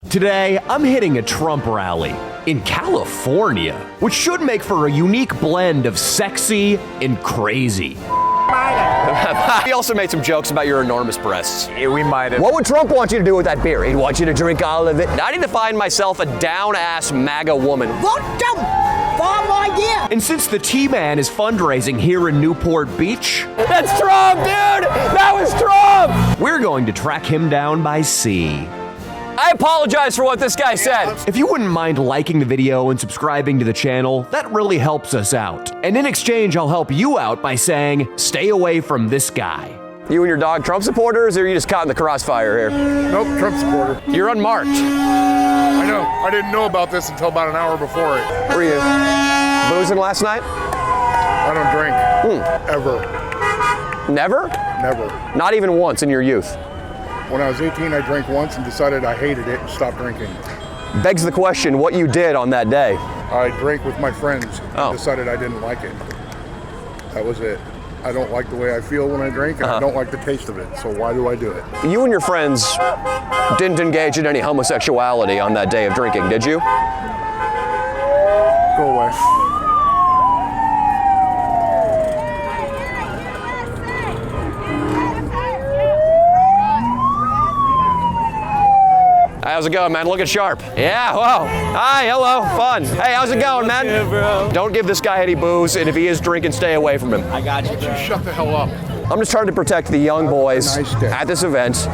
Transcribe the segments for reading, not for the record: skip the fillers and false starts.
Today, I'm hitting a Trump rally in California, which should make for a unique blend of sexy and crazy. He also made some jokes about your enormous breasts. Yeah, we might have. What would Trump want you to do with that beer? He'd want you to drink all of it. I need to find myself a down-ass MAGA woman. Vote Trump for more year. And since the T-Man is fundraising here in Newport Beach, That's Trump, dude! That was Trump! we're going to track him down by sea. I apologize for what this guy said. If you wouldn't mind liking the video and subscribing to the channel, that really helps us out. And in exchange, I'll help you out by saying, stay away from this guy. You and your dog Trump supporters, or are you just caught in the crossfire here? Nope, Trump supporter. You're unmarked. I know. I didn't know about this until about an hour before it. Were you boozing last night? I don't drink. Ever. Never? Never. Not even once in your youth. When I was 18, I drank once and decided I hated it and stopped drinking. Begs the question, what you did on that day. I drank with my friends and Oh. decided I didn't like it. That was it. I don't like the way I feel when I drink, and I don't like the taste of it, so why do I do it? You and your friends didn't engage in any homosexuality on that day of drinking, did you? Go away. How's it going, man? Looking sharp. Yeah, whoa. Hi, hello, fun. Hey, how's it going, man? Don't give this guy any booze, and if he is drinking, stay away from him. I got you. Shut the hell up. I'm just trying to protect the young boys Nice day. at this event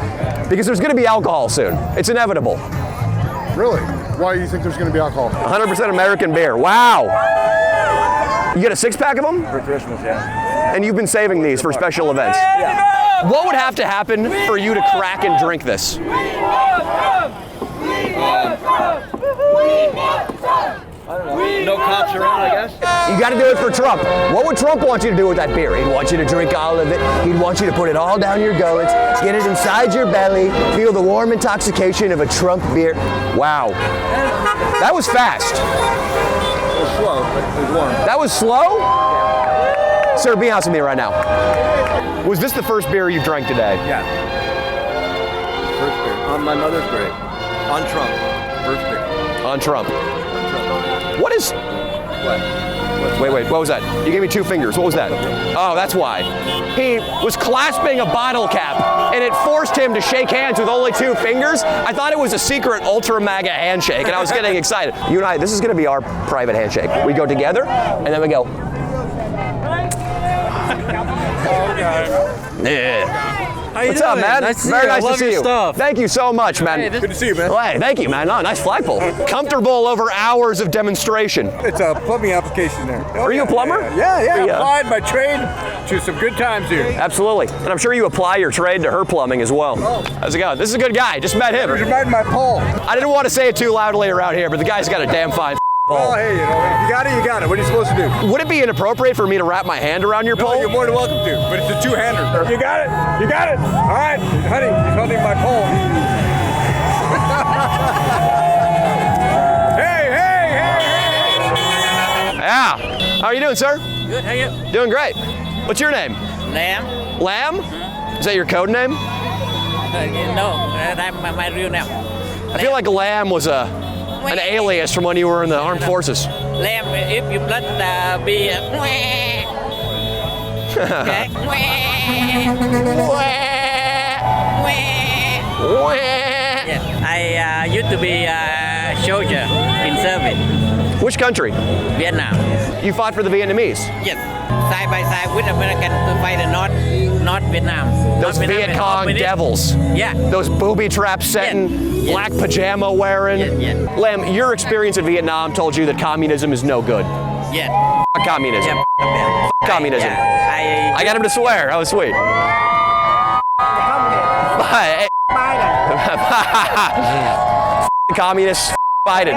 because there's gonna be alcohol soon. It's inevitable. Really? Why do you think there's going to be alcohol? 100% American beer. Wow. You get a 6-pack of them? For Christmas, yeah. And you've been saving these for special events? Yeah. What would have to happen for you to crack and drink this? I don't know. No cops around, I guess. You got to do it for Trump. What would Trump want you to do with that beer? He'd want you to drink all of it. He'd want you to put it all down your gullets, get it inside your belly, feel the warm intoxication of a Trump beer. Wow. That was fast. It was slow, but it was warm. That was slow? Sir, be honest with me right now. Was this the first beer you've drank today? Yeah. First beer. On my mother's grave. On Trump. First beer. On Trump. On Trump. What is... What? Wait, what was that? You gave me 2 fingers. What was that? Oh, that's why. He was clasping a bottle cap, and it forced him to shake hands with only 2 fingers. I thought it was a secret ultra MAGA handshake, and I was getting excited. You and I, this is gonna be our private handshake. We go together, and then we go. Yeah. What's up, man? Nice to see Very you. I nice to love see your you. stuff. Thank you so much, man. Good to see you, man. Hey, thank you, man. Oh, nice flagpole. Comfortable over hours of demonstration. It's a plumbing application there. Are you a plumber? Yeah. Yeah. Applied my trade to some good times here. Absolutely. And I'm sure you apply your trade to her plumbing as well. How's it going? This is a good guy. Just met him. There's riding my pole. I didn't want to say it too loudly around here, but the guy's got a damn fine Oh, pole. hey, you know, you got it, you got it. What are you supposed to do? Would it be inappropriate for me to wrap my hand around your No, pole? you're more than welcome to, but it's a 2-hander. You got it, you got it. All right, honey, he's holding my pole. Hey. Yeah. How are you doing, sir? Good, how you? Doing great. What's your name? Lamb? Lamb? Is that your code name? No, that's my real name. I feel like Lamb was an alias from when you were in the armed forces. Lamb, if you blood be... Okay? Yeah, I used to be a soldier in service. Which country? Vietnam. You fought for the Vietnamese. Yes, side by side with American to fight the North Vietnam. Those North Vietnam Viet is Cong opposite. devils. Yeah. Those booby traps setting, Yes. black pajama wearing. Yeah. Lamb, your experience in Vietnam told you that communism is no good. Yeah. F communism. Yeah. Communism. Yeah. I got him to swear. That was sweet. Hey. Communists. Biden.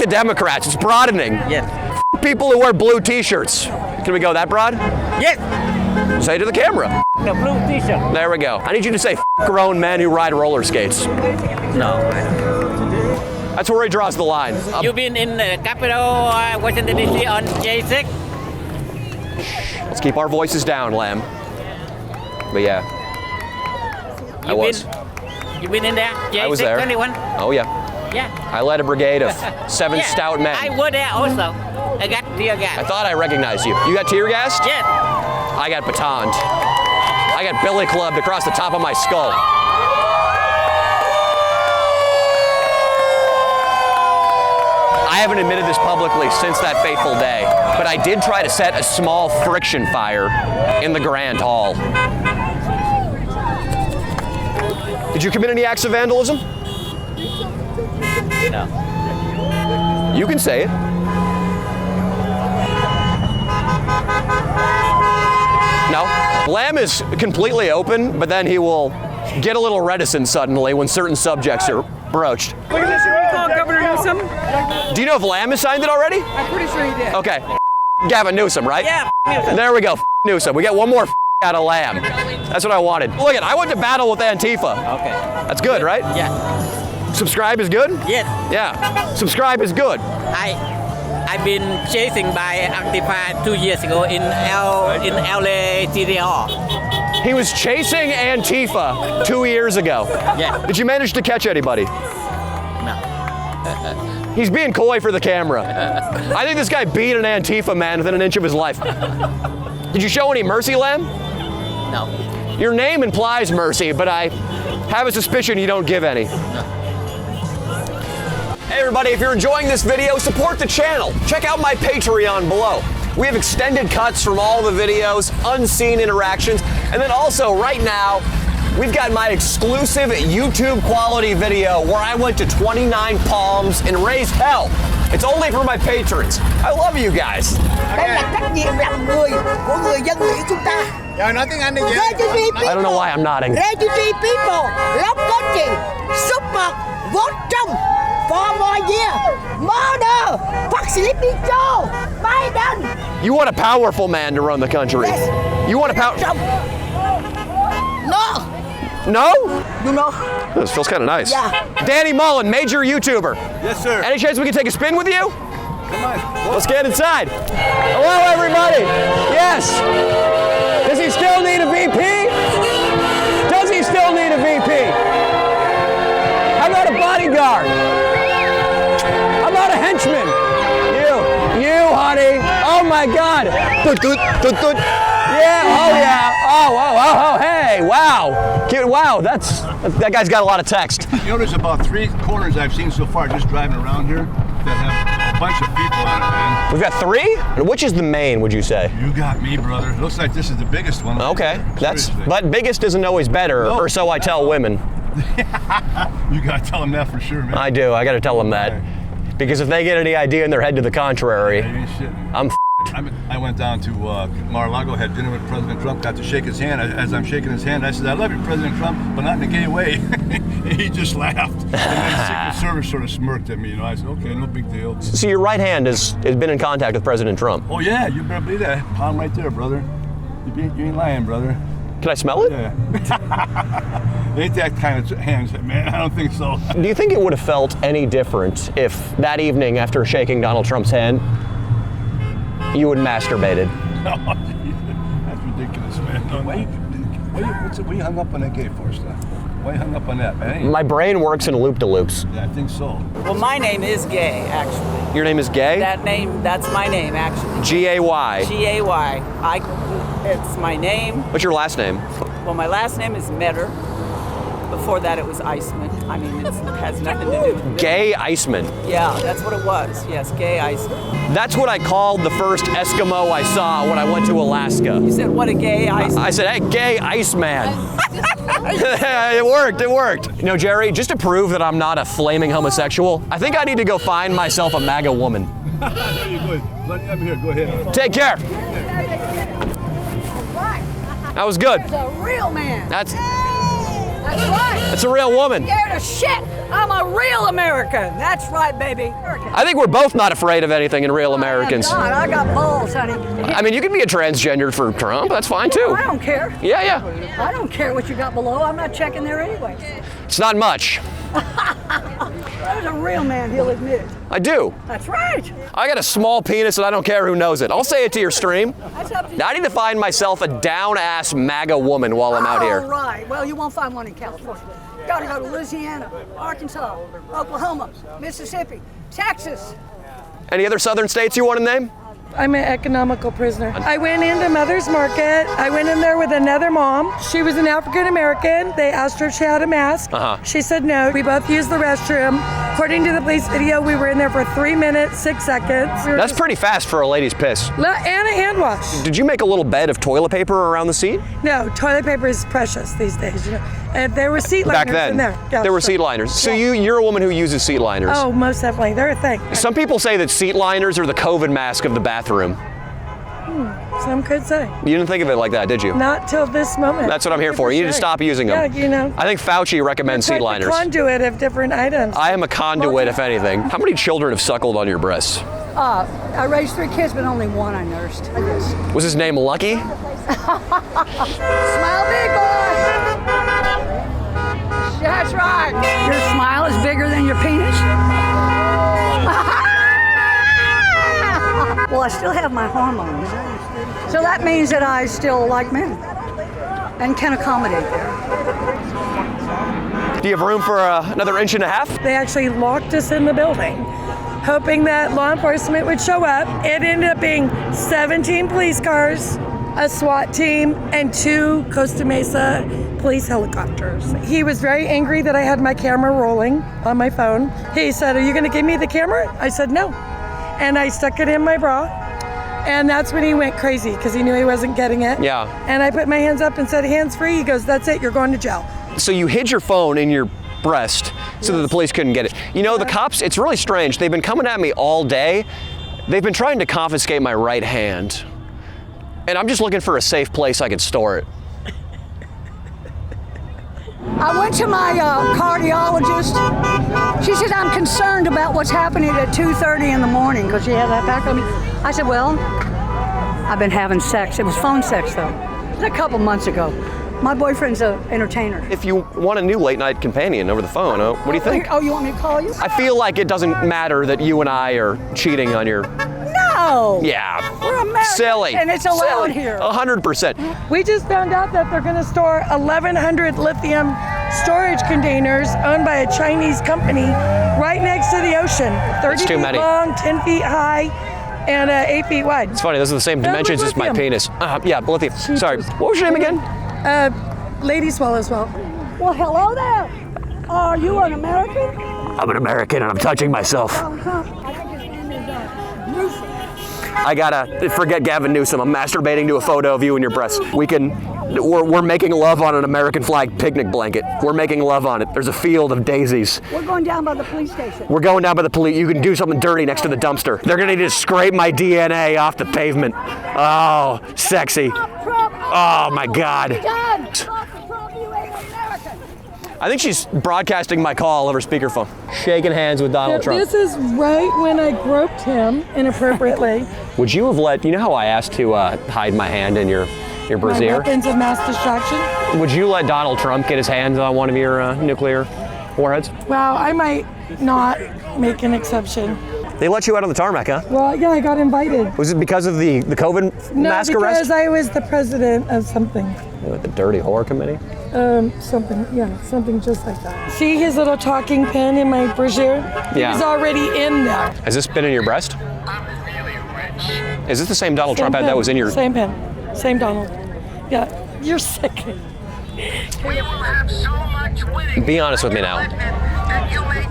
The Democrats. It's broadening. Yes. People who wear blue t-shirts. Can we go that broad? Yes. Say it to the camera. The blue t-shirt. There we go. I need you to say grown men who ride roller skates. No. That's where he draws the line. You've been in the capital, Washington D.C. on J6? Let's keep our voices down, Lamb. But yeah, I was. You been in there? I was there. 21? Oh yeah. Yeah. I led a brigade of 7 stout men. I was there also. I got tear gas. I thought I recognized you. You got tear gassed? Yes. I got batoned. I got billy clubbed across the top of my skull. I haven't admitted this publicly since that fateful day, but I did try to set a small friction fire in the Grand Hall. Did you commit any acts of vandalism? No. You can say it. No. Lamb is completely open, but then he will get a little reticent suddenly when certain subjects are broached. Look at this, you recall Governor Newsom? Do you know if Lamb has signed it already? I'm pretty sure he did. Okay. Gavin Newsom, right? Yeah, Newsom. There we go, Newsom. We got one more out of Lamb. That's what I wanted. Look at, I went to battle with Antifa. Okay. That's good, right? Yeah. Subscribe is good? Yes. Yeah. Subscribe is good. I've been chasing by Antifa 2 years ago in LA TDR. He was chasing Antifa 2 years ago. Yeah. Did you manage to catch anybody? No. He's being coy for the camera. I think this guy beat an Antifa man within an inch of his life. Did you show any mercy, Lamb? No. Your name implies mercy, but I have a suspicion you don't give any. Hey everybody, if you're enjoying this video, support the channel. Check out my Patreon below. We have extended cuts from all the videos, unseen interactions, and then also right now, we've got my exclusive YouTube quality video where I went to 29 Palms and raised hell. It's only for my patrons. I love you guys. Đây là trách nhiệm làm người của người dân Mỹ chúng ta. Refugee I don't know why I'm nodding. Refugee people, love country, super, vote Trump, for more year, murder, fuck Sleepy Joe, Biden. You want a powerful man to run the country. Yes. You want a Trump. No. No? You know. This feels kind of nice. Yeah. Danny Mullen, major YouTuber. Yes, sir. Any chance we can take a spin with you? Come on. Let's get inside. Hello, everybody. Yes. Does he still need a VP? Does he still need a VP? How about a bodyguard? How about a henchman? You, honey. Oh my God. Yeah. Oh yeah. Oh. Hey. Wow. Wow. That guy's got a lot of text. You know, there's about 3 corners I've seen so far just driving around here that have a bunch of people on it, man. We've got 3? And which is the main, would you say? You got me, brother. Looks like this is the biggest one. Okay. Seriously. But biggest isn't always better, No. or so I tell women. You gotta tell them that for sure, man. I do. I got to tell them that. Because if they get any idea in their head to the contrary, You ain't shitting. I'm I went down to Mar-a-Lago, had dinner with President Trump, got to shake his hand. As I'm shaking his hand, I said, I love you, President Trump, but not in a gay way. He just laughed. And then the Secret Service sort of smirked at me. You know, I said, okay, no big deal. So your right hand has been in contact with President Trump. Oh, yeah, you better believe that. Palm right there, brother. You ain't lying, brother. Can I smell it? Yeah. Ain't that kind of hands, man. I don't think so. Do you think it would have felt any different if that evening after shaking Donald Trump's hand, you had masturbated? Oh, that's ridiculous, man. No, why you hung up on that gay for, stuff? Why you hung up on that, man? My brain works in loop-de-loops. Yeah, I think so. Well, my name is Gay, actually. Your name is Gay? That's my name, actually. G-A-Y. G-A-Y. It's my name. What's your last name? Well, my last name is Metter. Before that, it was Iceman. I mean, it has nothing to do with it. Gay Iceman. Yeah, that's what it was. Yes, Gay Iceman. That's what I called the first Eskimo I saw when I went to Alaska. You said, what a gay Iceman. I said, hey, Gay Iceman. It worked. You know, Jerry, just to prove that I'm not a flaming homosexual, I think I need to go find myself a MAGA woman. There you go. I'm here. Go ahead. Take care. That was good. There's a real man. That's right. That's a real woman. Scared of shit. I'm a real American. That's right, baby. I think we're both not afraid of anything in Real Americans. I got balls, honey. I mean, you can be a transgender for Trump. That's fine too. I don't care. Yeah. I don't care what you got below. I'm not checking there anyway. It's not much. There's a real man. He'll admit it. I do. That's right. I got a small penis and I don't care who knows it. I'll say it to your stream. That's up to you. Now I need to find myself a down-ass MAGA woman while I'm out here. All right. Well, you won't find one in California. Gotta go to Louisiana, Arkansas, Oklahoma, Mississippi, Texas. Any other southern states you want to name? I'm an economical prisoner. I went into Mother's Market. I went in there with another mom. She was an African American. They asked her if she had a mask. She said no. We both used the restroom. According to the police video, we were in there for 3 minutes, 6 seconds. That's pretty fast for a lady's piss. And a hand wash. Did you make a little bed of toilet paper around the seat? No, toilet paper is precious these days. You know, and there were seat liners Back then, in there. Yeah, there were sure. seat liners. So you're a woman who uses seat liners. Oh, most definitely. They're a thing. Some people say that seat liners are the COVID mask of the bathroom. Some could say. You didn't think of it like that, did you? Not till this moment. That's what I'm here for. You need to stop using them. Yeah, you know. I think Fauci recommends seat liners. The conduit of different items. I am a conduit, if anything. How many children have suckled on your breasts? I raised 3 kids, but only one I nursed. I guess. Was his name Lucky? Smile big, boy. That's right. Your smile is bigger than your penis. Well, I still have my hormones, so that means that I still like men and can accommodate them. Do you have room for another inch and a half? They actually locked us in the building, hoping that law enforcement would show up. It ended up being 17 police cars, a SWAT team, and 2 Costa Mesa police helicopters. He was very angry that I had my camera rolling on my phone. He said, "Are you going to give me the camera?" I said, "No." And I stuck it in my bra. And that's when he went crazy because he knew he wasn't getting it. Yeah. And I put my hands up and said, "Hands free." He goes, "That's it, you're going to jail." So you hid your phone in your breast so that the police couldn't get it. You know, the cops, it's really strange. They've been coming at me all day. They've been trying to confiscate my right hand. And I'm just looking for a safe place I can store it. I went to my cardiologist. She said, "I'm concerned about what's happening at 2:30 in the morning," because she had that back on me. I said, "Well, I've been having sex." It was phone sex, though. It was a couple months ago. My boyfriend's an entertainer. If you want a new late night companion over the phone, what do you think? Oh, you want me to call you? I feel like it doesn't matter that you and I are cheating on your... No! Yeah. We're Americans, Silly. and it's allowed Silly. here. 100%. We just found out that they're going to store 1,100 lithium storage containers owned by a Chinese company right next to the ocean. 30 too feet many. long, 10 feet high, and 8 feet wide. It's funny, those are the same dimensions as my lithium. penis. Yeah, lithium. Sorry, what was your name again? Lady Swallowswell. Well, hello there. Are you an American? I'm an American and I'm touching myself. I think his name is Newsom. I gotta forget Gavin Newsom. I'm masturbating to a photo of you and your breasts. We're making love on an American flag picnic blanket. We're making love on it. There's a field of daisies. We're going down by the police station. We're going down by the police. You can do something dirty next to the dumpster. They're gonna need to scrape my DNA off the pavement. Oh, sexy. Oh my God. I think she's broadcasting my call over speakerphone. Shaking hands with Donald Trump. This is right when I groped him inappropriately. Would you have you know how I asked to hide my hand in your My brassiere? weapons of mass destruction. Would you let Donald Trump get his hands on one of your nuclear warheads? Well, I might not make an exception. They let you out on the tarmac, huh? Well, yeah, I got invited. Was it because of the COVID mask because arrest? I was the president of something. With the Dirty Whore Committee? Something just like that. See his little talking pen in my brassiere? Yeah. He's already in there. Has this been in your breast? Is this the same Donald Trump Same had that pen, was in your... Same pen. Same Donald. Yeah, you're sick. Be honest with me now.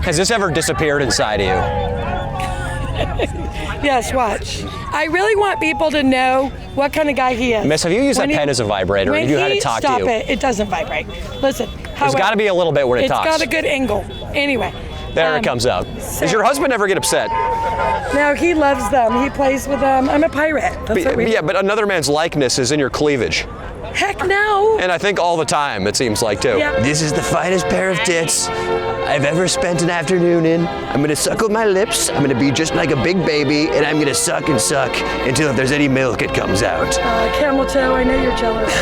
Has this ever disappeared inside of you? Yes, watch. I really want people to know what kind of guy he is. Miss, have you used that pen as a vibrator? When Have you had he- it talk stop to you? it doesn't vibrate. Listen. There's got to be a little bit when it talks. It's got a good angle. Anyway. There it comes out. Does your husband ever get upset? No, he loves them. He plays with them. I'm a pirate. That's what we do. Yeah, but another man's likeness is in your cleavage. Heck no. And I think all the time, it seems like, too. Yeah. This is the finest pair of tits I've ever spent an afternoon in. I'm going to suckle my lips. I'm going to be just like a big baby, and I'm going to suck and suck until if there's any milk, it comes out. Camel toe, I know you're jealous.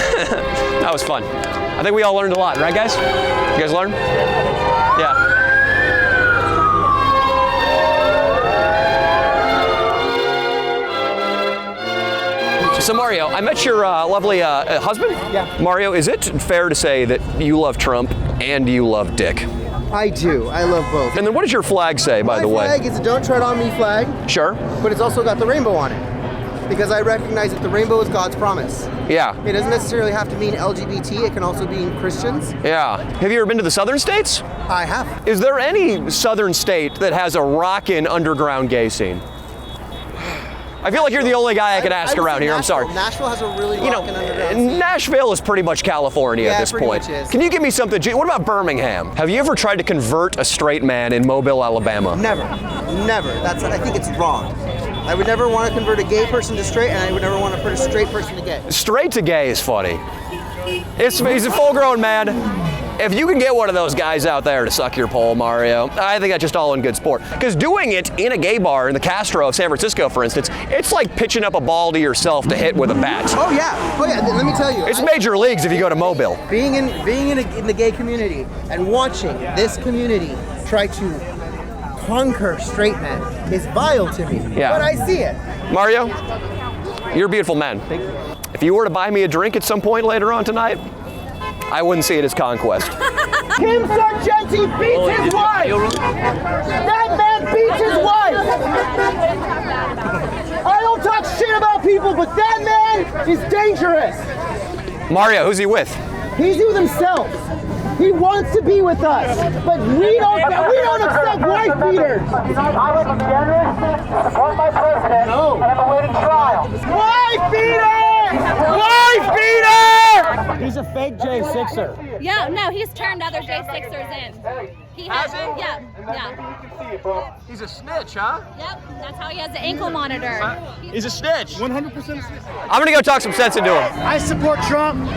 That was fun. I think we all learned a lot, right, guys? You guys learned? Yeah. So Mario, I met your lovely husband. Yeah. Mario, is it fair to say that you love Trump and you love Dick? I do. I love both. And then what does your flag say, by the way? My flag is a Don't Tread on Me flag. Sure. But it's also got the rainbow on it. Because I recognize that the rainbow is God's promise. Yeah. It doesn't necessarily have to mean LGBT. It can also mean Christians. Yeah. Have you ever been to the southern states? I have. Is there any southern state that has a rockin' underground gay scene? I feel like you're the only guy I could ask around here. I'm sorry. Nashville has a really rockin' underground scene. Nashville is pretty much California at this point. Much is. Can you give me something? What about Birmingham? Have you ever tried to convert a straight man in Mobile, Alabama? Never. Never. I think it's wrong. I would never want to convert a gay person to straight, and I would never want to convert a straight person to gay. Straight to gay is funny. He's a full-grown man. If you can get one of those guys out there to suck your pole, Mario, I think that's just all in good sport. Because doing it in a gay bar in the Castro of San Francisco, for instance, it's like pitching up a ball to yourself to hit with a bat. Oh yeah. Let me tell you. It's major leagues if you go to Mobile. Being in the gay community and watching this community try to conquer straight men is vile to me. Yeah. But I see it. Mario, you're a beautiful man. Thank you. If you were to buy me a drink at some point later on tonight, I wouldn't see it as conquest. Kim Sargenti beats his wife! That man beats his wife! I don't talk shit about people, but that man is dangerous! Mario, who's he with? He's with himself. He wants to be with us, but we don't accept wife beaters. I was a generous, support my president, and I'm awaiting trial. Wife beater! Wife beater! He's a fake J6er. Yeah, no, he's turned other J6ers in. He has, yeah. He's a snitch, huh? Yep, that's how he has the ankle monitor. He's a snitch. 100% snitch. I'm gonna go talk some sense into him. I support Trump.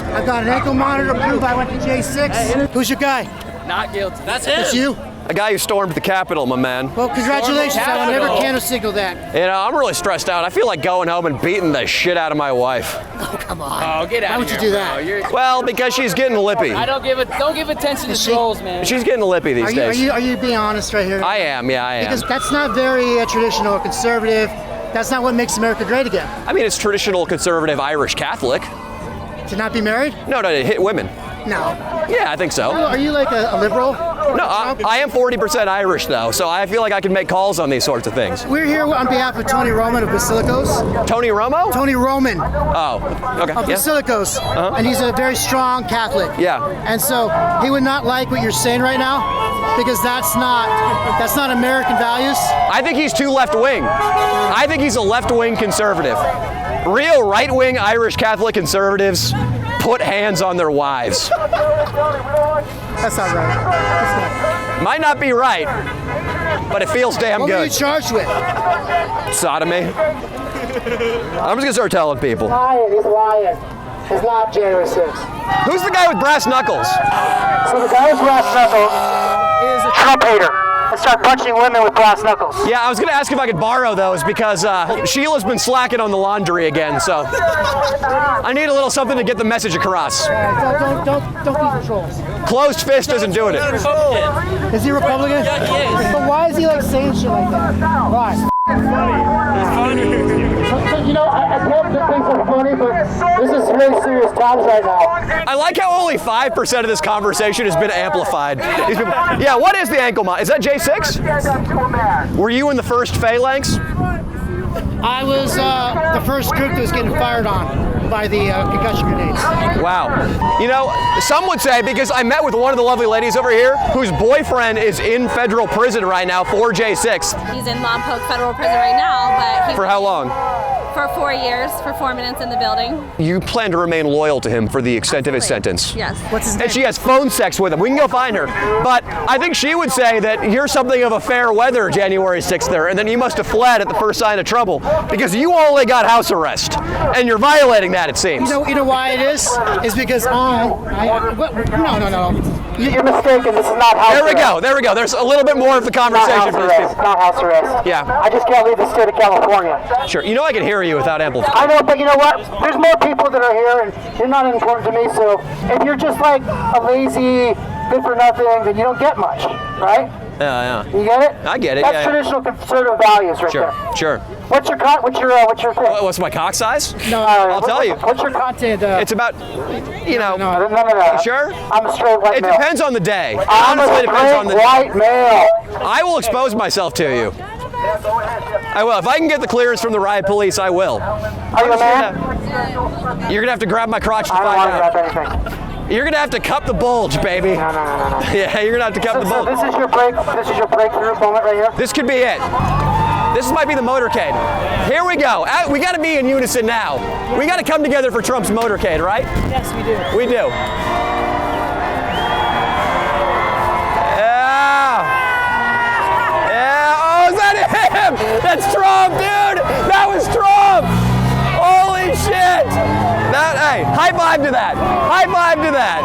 I've got an ankle monitor to prove I went to J6. Who's your guy? Not guilty. That's him. It's you? A guy who stormed the Capitol, my man. Well, congratulations. I will never can signal that. You know, I'm really stressed out. I feel like going home and beating the shit out of my wife. Oh, come on. Oh, get out Why would you do that? Well, because she's getting lippy. Don't give attention to trolls, man. She's getting lippy these days. Are you being honest right here? I am, yeah, I am. Because that's not very traditional or conservative. That's not what makes America great again. I mean, it's traditional conservative Irish Catholic. To not be married? No, to hit women. No. Yeah, I think so. Are you like a liberal? No, I am 40% Irish, though, so I feel like I can make calls on these sorts of things. We're here on behalf of Tony Roman of Basilicos. Tony Romo? Tony Roman. Oh, okay. Of Basilicos. And he's a very strong Catholic. Yeah. And so he would not like what you're saying right now because that's not American values. I think he's too left-wing. I think he's a left-wing conservative. Real right-wing Irish Catholic conservatives put hands on their wives. That's not right. Might not be right, but it feels damn good. What were you charged with? Sodomy. I'm just gonna start telling people. He's lying. He's not January 6th. Who's the guy with brass knuckles? So the guy with brass knuckles is a Trump hater. And start punching women with brass knuckles. Yeah, I was gonna ask if I could borrow those because Sheila's been slacking on the laundry again, so I need a little something to get the message across. Don't be the trolls. Closed fist isn't doing it. Is he Republican? Yeah, he is. But why is he like saying shit like that? Why? You know, I hope that things are funny, but this is really serious times right now. I like how only 5% of this conversation has been amplified. These people, yeah, what is the ankle monitor? Is that J6? Were you in the first phalanx? I was the first group that was getting fired on by the concussion grenades. Wow. You know, some would say, because I met with one of the lovely ladies over here whose boyfriend is in federal prison right now for J6. He's in Lompoc Federal Prison right now, but For how long? For 4 years, for 4 minutes in the building. You plan to remain loyal to him for the extent of his sentence. Yes. What's his name? And she has phone sex with him. We can go find her. But I think she would say that you're something of a fair weather January 6th there, and then you must have fled at the first sign of trouble because you only got house arrest, and you're violating that, it seems. You know why it is? Is because no. You're mistaken. This is not house arrest. There we go. There's a little bit more of the conversation for these people. Not house arrest. Yeah. I just can't leave the state of California. Sure. You know I can hear you without amplification. I know, but you know what? There's more people that are here, and you're not important to me. So if you're just like a lazy, good for nothing, then you don't get much, right? Yeah. You get it? I get it. That's yeah. traditional conservative values right Sure. there. Sure. What's your thing? What's my cock size? No, I'll tell you. What's your content? It's about, you know. No. You sure? I'm a straight white male. It depends on the day. I'm Honestly, a it depends on straight the white male. I will expose myself to you. I will. If I can get the clearance from the riot police, I will. Are you a man? You're gonna have to grab my crotch to I don't find want to out. grab anything. You're gonna have to cup the bulge, baby. No. Yeah, you're gonna have to cup the So bulge. this is your breakthrough moment right here? This could be it. This might be the motorcade. Here we go. We gotta be in unison now. We gotta come together for Trump's motorcade, right? Yes, we do. We do. Yeah. Oh, is that him? That's Trump, dude. That was Trump. Holy shit. Hey, high five to that. High five to that.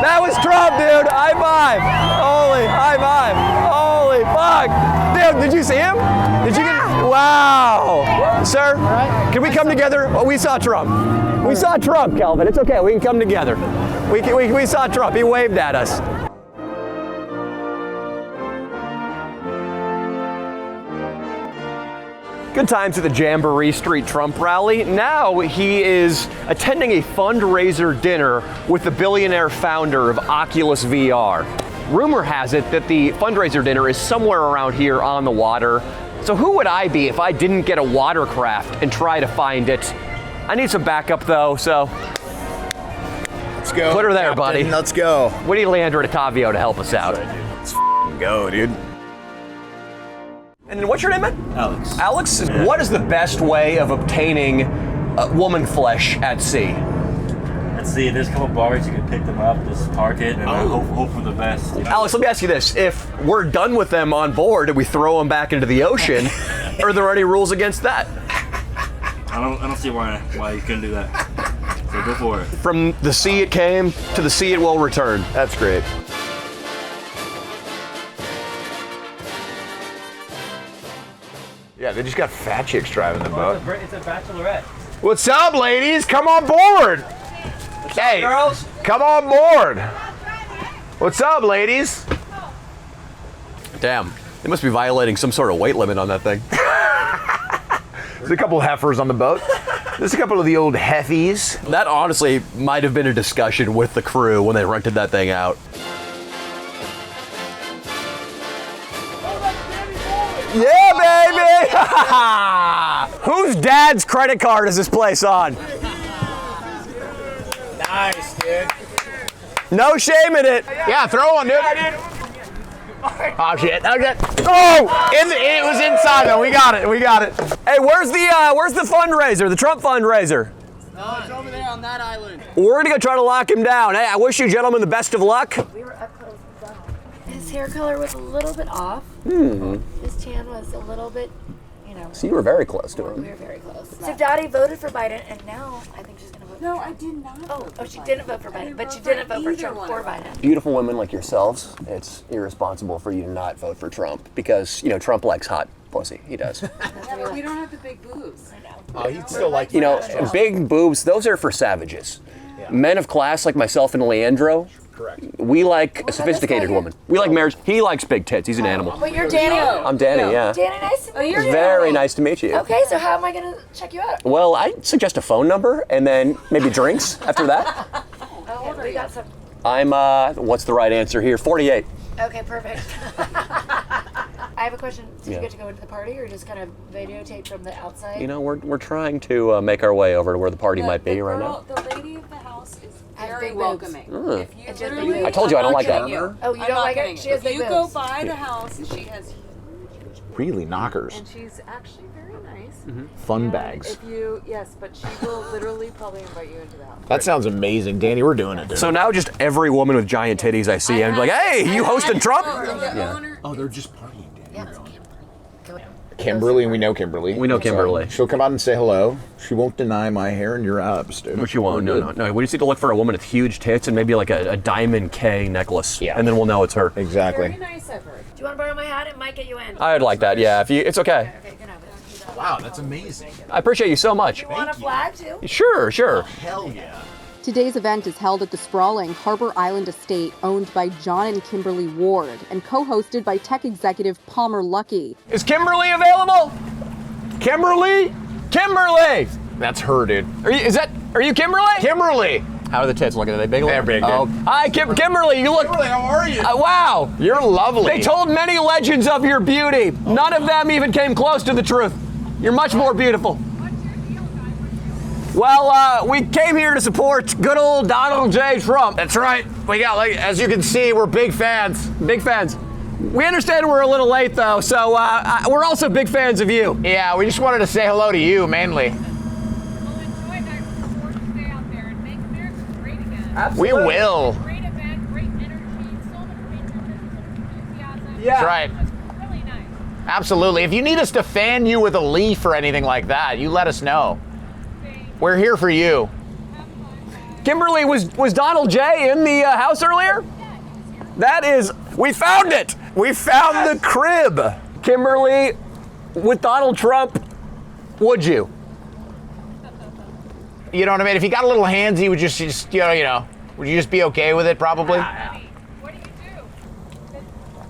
That was Trump, dude. High five. Holy, high five. Holy fuck. Dude, did you see him? Did you get? Wow. Sir, can we come together? Oh, we saw Trump. We saw Trump, Kelvin. It's okay. We can come together. We saw Trump. He waved at us. Good times at the Jamboree Street Trump rally. Now he is attending a fundraiser dinner with the billionaire founder of Oculus VR. Rumor has it that the fundraiser dinner is somewhere around here on the water. So who would I be if I didn't get a watercraft and try to find it? I need some backup though, so. Let's go. Put her there, Captain. buddy. Let's go. We need Leandro and Tavio to help us out. Let's go, dude. And then what's your name, man? Alex. Alex, what is the best way of obtaining woman flesh at sea? At sea, there's a couple bars, you can pick them up, just park it, and then hope for the best. Alex, let me ask you this. If we're done with them on board and we throw them back into the ocean, are there any rules against that? I don't see why you couldn't do that. So go for it. From the sea it came to the sea it will return. That's great. Yeah, they just got fat chicks driving the boat. It's a bachelorette. What's up, ladies? Come on board. Hey, girls? Come on board. What's up, ladies? Damn, they must be violating some sort of weight limit on that thing. There's a couple of heifers on the boat. There's a couple of the old heffies. That honestly might have been a discussion with the crew when they rented that thing out. Yeah, baby! Whose dad's credit card is this place on? Nice, dude. No shame in it. Yeah, throw one, dude. Oh shit! Okay. Oh, it was inside though. We got it. Hey, where's the fundraiser? The Trump fundraiser? No, it's over there on that island. We're gonna go try to lock him down. Hey, I wish you gentlemen the best of luck. We were up close and personal. His hair color was a little bit off. His tan was a little bit, you know. So you were very close to We him. were very close. So Dottie voted for Biden, and now I think she's gonna vote. No, I did not. Oh, she didn't vote for Biden, but she didn't vote for Trump or Biden. Beautiful women like yourselves, it's irresponsible for you to not vote for Trump because, you know, Trump likes hot pussy. He does. Yeah, but we don't have the big boobs. I know. Oh, he'd still like You know, big boobs, those are for savages. Men of class like myself and Leandro, correct. We like a sophisticated woman. We like marriage. He likes big tits. He's an animal. But you're Danny. I'm Danny, yeah. Danny, nice to meet you. Very nice to meet you. Okay, so how am I gonna check you out? Well, I'd suggest a phone number and then maybe drinks after that. How old are you? We got some. I'm, what's the right answer here? 48. Okay, perfect. I have a question. Did Yeah. you get to go into the party or just kind of videotape from the outside? You know, we're trying to make our way over to where the party might be right now. The lady of the house is very big welcoming. Mm. If you And she has big literally, boobs. I told you I don't I'm like not that. kidding you. Oh, you I'm don't not like kidding it? She has If big you go boobs. by the house, she has Really knockers. and she's actually very nice. Fun And bags. If you, yes, but she will literally probably invite you into the house. That sounds amazing, Danny. We're doing it, dude. So now just every woman with giant titties I see, I'm like, hey, you hosting Trump? Oh, they're just partying, Danny. Yeah. Go down. Kimberly, and we know Kimberly. We know Kimberly. So she'll come out and say hello. She won't deny my hair and your abs, dude. Which you won't. We're No. good. We just need to look for a woman with huge tits and maybe like a diamond K necklace. Yeah. And then we'll know it's her. Exactly. Very nice of her. Do you want to borrow my hat? It might get you in. I'd like that, yeah. If you, it's okay. Okay, good. Wow, that's amazing. I appreciate you so much. You want a flag too? Sure. Hell yeah. Today's event is held at the sprawling Harbor Island estate owned by John and Kimberly Ward and co-hosted by tech executive Palmer Luckey. Is Kimberly available? Kimberly? Kimberly! That's her, dude. Are you Kimberly? Kimberly! How are the tits looking? Are they big? They're big, dude. Oh. Hi, Kimberly. You look. Kimberly, how are you? Wow. You're lovely. They told many legends of your beauty. None of them even came close to the truth. You're much more beautiful. Well, we came here to support good old Donald J. Trump. That's right. We got, like, as you can see, we're big fans. Big fans. We understand we're a little late, though, so we're also big fans of you. Yeah, we just wanted to say hello to you, mainly. Absolutely. We will. Great event, great energy, so much enthusiasm. Yeah. That's right. Really nice. Absolutely. If you need us to fan you with a leaf or anything like that, you let us know. We're here for you. Kimberly, was Donald J. in the house earlier? That is, we found it. We found the crib. Kimberly, with Donald Trump, would you? You know what I mean? If he got a little handsy, would just would you just be okay with it? Probably. What do you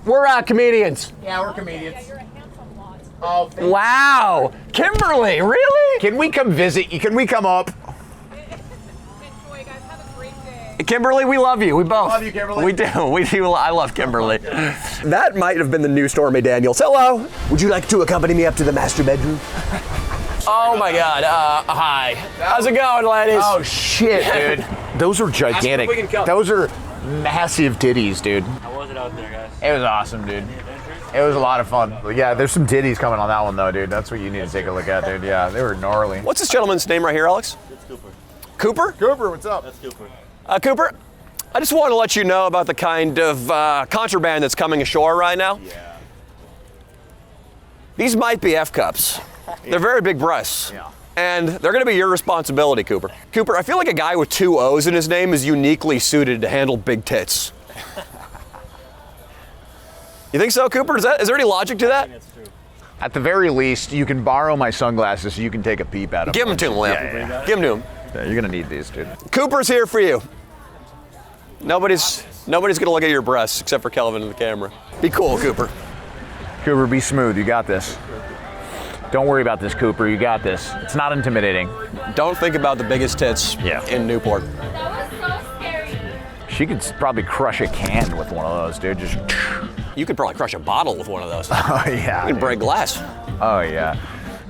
do? We're comedians. Yeah, we're comedians. Yeah, you're a handsome lot. Oh, Wow, Kimberly, really? Can we come visit you? Can we come up? Enjoy, guys. Have a great day. Kimberly, we love you. We both. Love you, Kimberly. We do. We do. I love Kimberly. That might have been the new Stormy Daniels. Hello. Would you like to accompany me up to the master bedroom? Oh my God. Hi. How's it going, ladies? Oh shit, dude. Those are gigantic. We can come. Those are massive titties, dude. How was it out there, guys? It was awesome, dude. It was a lot of fun. Yeah, there's some titties coming on that one though, dude. That's what you need to take a look at, dude. Yeah, they were gnarly. What's this gentleman's name right here, Alex? It's Cooper. Cooper? Cooper, what's up? That's Cooper. Cooper, I just want to let you know about the kind of contraband that's coming ashore right now. Yeah. These might be F cups. They're very big breasts. Yeah. And they're going to be your responsibility, Cooper. Cooper, I feel like a guy with 2 O's in his name is uniquely suited to handle big tits. You think so, Cooper? Is there any logic to that? That's true. At the very least, you can borrow my sunglasses so you can take a peep at them. Give them to him, Lamp. Yeah. Give them to him. Yeah, you're gonna need these, dude. Cooper's here for you. Nobody's gonna look at your breasts except for Kelvin in the camera. Be cool, Cooper. Cooper, be smooth. You got this. Don't worry about this, Cooper. You got this. It's not intimidating. Don't think about the biggest tits in Newport. That was so scary. She could probably crush a can with one of those, dude. Just. You could probably crush a bottle with one of those. Oh yeah. You can break glass. Oh yeah.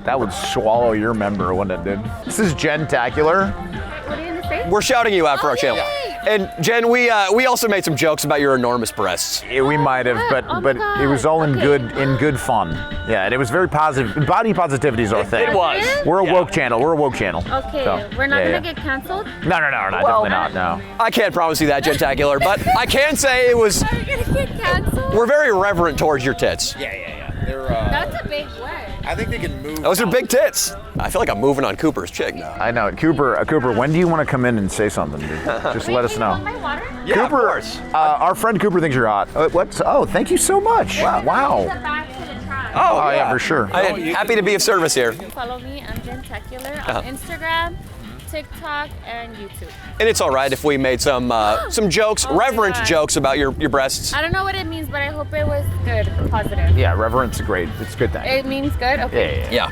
That would swallow your member, wouldn't it, dude? This is Gentacular. What are you gonna say? We're shouting you out for our channel. Yay! And Jen, we also made some jokes about your enormous breasts. Yeah, we might have, but it was all in good fun. Yeah, and it was very positive. Body positivity is our thing. It was. We're a woke channel. We're a woke channel. Okay, So, we're not yeah, gonna get canceled. No, definitely not. No. I can't promise you that, Gentacular, but I can say it was. Are we gonna get canceled? We're very reverent towards your tits. Yeah. They're. That's a big word. I think they can move. Those are big tits. I feel like I'm moving on Cooper's chick now. I know, Cooper. When do you want to come in and say something, dude? Just let us know. My water? Yeah, Cooper, of course. Our friend Cooper thinks you're hot. What? Oh, thank you so much. Wow. Back to the tribe. Oh yeah, for sure. I'm happy to be of service here. Follow me, I'm Gentacular on Instagram, TikTok, and YouTube. And it's all right if we made some jokes, reverent jokes about your breasts. I don't know what it means, but I hope it was good, positive. Yeah, reverence is great. It's a good thing. It means good? Okay. Yeah.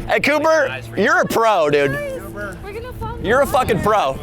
Hey, Cooper, you're a pro, dude. We're gonna follow. You're a fucking pro.